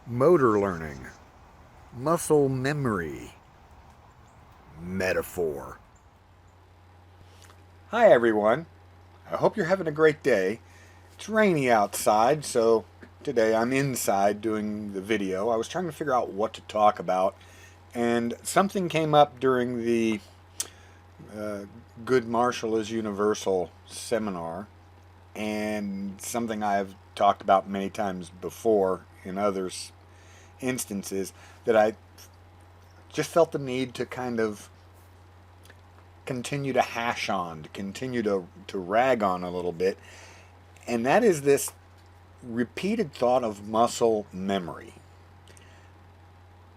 motor learning, muscle memory, metaphor. Hi, everyone. I hope you're having a great day. It's rainy outside, so today I'm inside doing the video. I was trying to figure out what to talk about, and something came up during the uh, Good Martial is Universal seminar, and something I've talked about many times before in other instances that I just felt the need to kind of continue to hash on, to continue to rag on a little bit. And that is this repeated thought of muscle memory.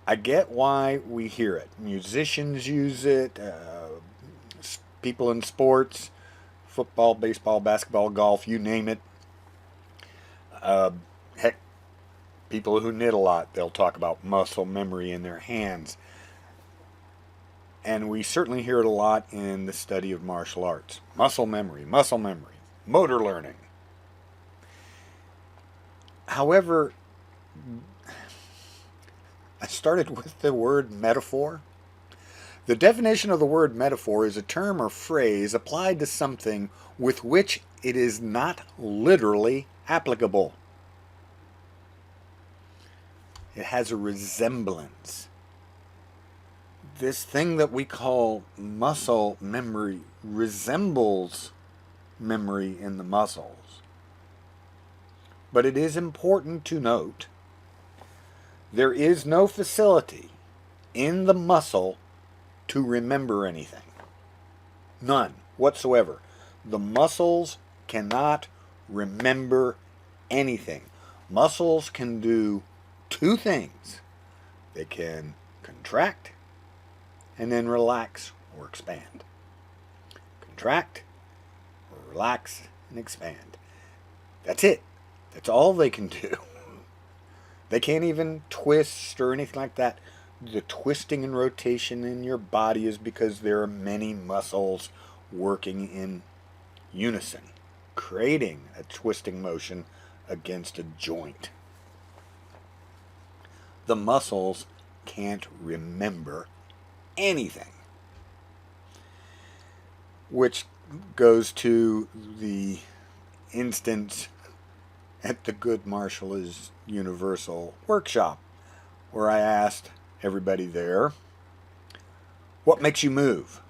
I get why we hear it. Musicians use it, people in sports, football, baseball, basketball, golf, you name it. Uh, Heck, people who knit a lot, they'll talk about muscle memory in their hands. And we certainly hear it a lot in the study of martial arts. Muscle memory, motor learning. However, I started with the word metaphor. The definition of the word metaphor is a term or phrase applied to something with which it is not literally applicable. It has a resemblance. This thing that we call muscle memory resembles memory in the muscles. But it is important to note there is no facility in the muscle to remember anything. None whatsoever. The muscles cannot remember anything. Muscles can do two things. They can contract and then relax or expand. Contract or relax and expand. That's it. That's all they can do. They can't even twist or anything like that. The twisting and rotation in your body is because there are many muscles working in unison, creating a twisting motion against a joint. The muscles can't remember anything. Which goes to the instance at the Good Martial is Universal workshop, where I asked everybody there, what makes you move?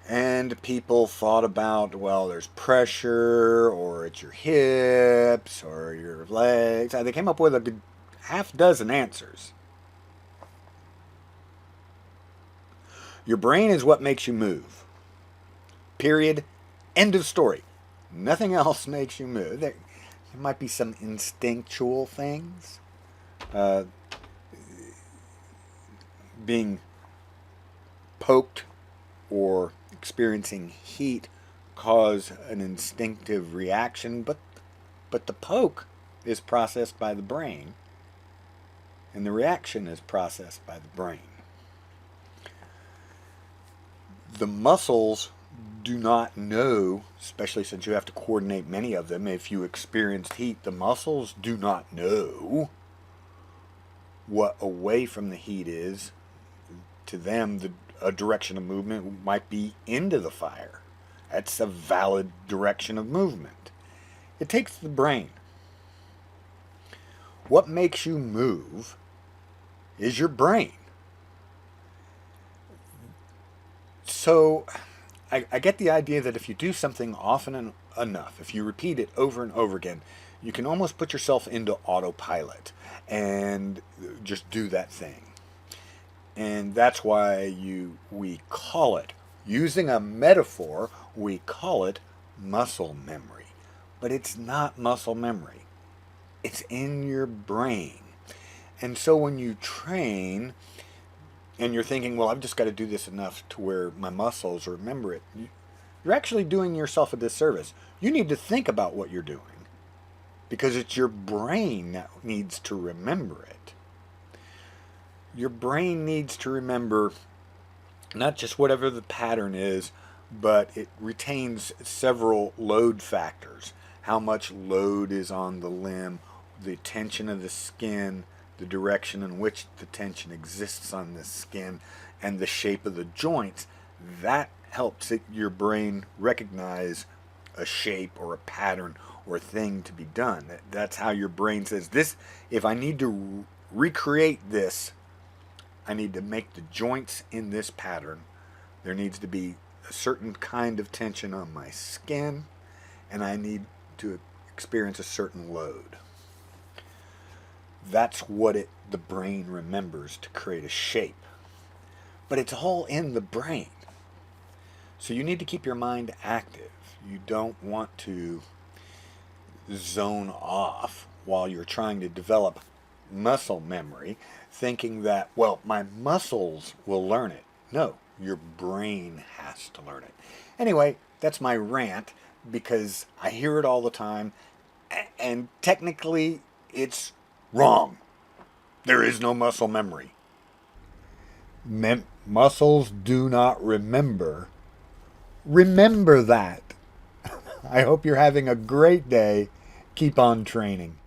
And people thought about, well, there's pressure, or it's your hips, or your legs. They came up with a good half dozen answers. Your brain is what makes you move. Period. End of story. Nothing else makes you move. There might be some instinctual things. Being poked or experiencing heat cause an instinctive reaction, but the poke is processed by the brain, and the reaction is processed by the brain. The muscles do not know, especially since you have to coordinate many of them. If you experienced heat, the muscles do not know what away from the heat is. To them, a direction of movement might be into the fire. That's a valid direction of movement. It takes the brain. What makes you move is your brain. So I get the idea that if you do something often enough, if you repeat it over and over again, you can almost put yourself into autopilot and just do that thing. And that's why we call it, using a metaphor, we call it muscle memory. But it's not muscle memory. It's in your brain. And so when you train, and you're thinking, well, I've just got to do this enough to where my muscles remember it, you're actually doing yourself a disservice. You need to think about what you're doing, because it's your brain that needs to remember it. Your brain needs to remember not just whatever the pattern is, but it retains several load factors. How much load is on the limb? the tension of the skin, the direction in which the tension exists on the skin, and the shape of the joints, that helps your brain recognize a shape or a pattern or thing to be done. That's how your brain says, this, if I need to recreate this, I need to make the joints in this pattern. There needs to be a certain kind of tension on my skin, and I need to experience a certain load. That's what the brain remembers to create a shape. But it's all in the brain. So you need to keep your mind active. You don't want to zone off while you're trying to develop muscle memory, thinking that, well, my muscles will learn it. No, your brain has to learn it. Anyway, that's my rant, because I hear it all the time, and technically it's wrong. There is no muscle memory. Muscles do not remember. Remember that. I hope you're having a great day. Keep on training.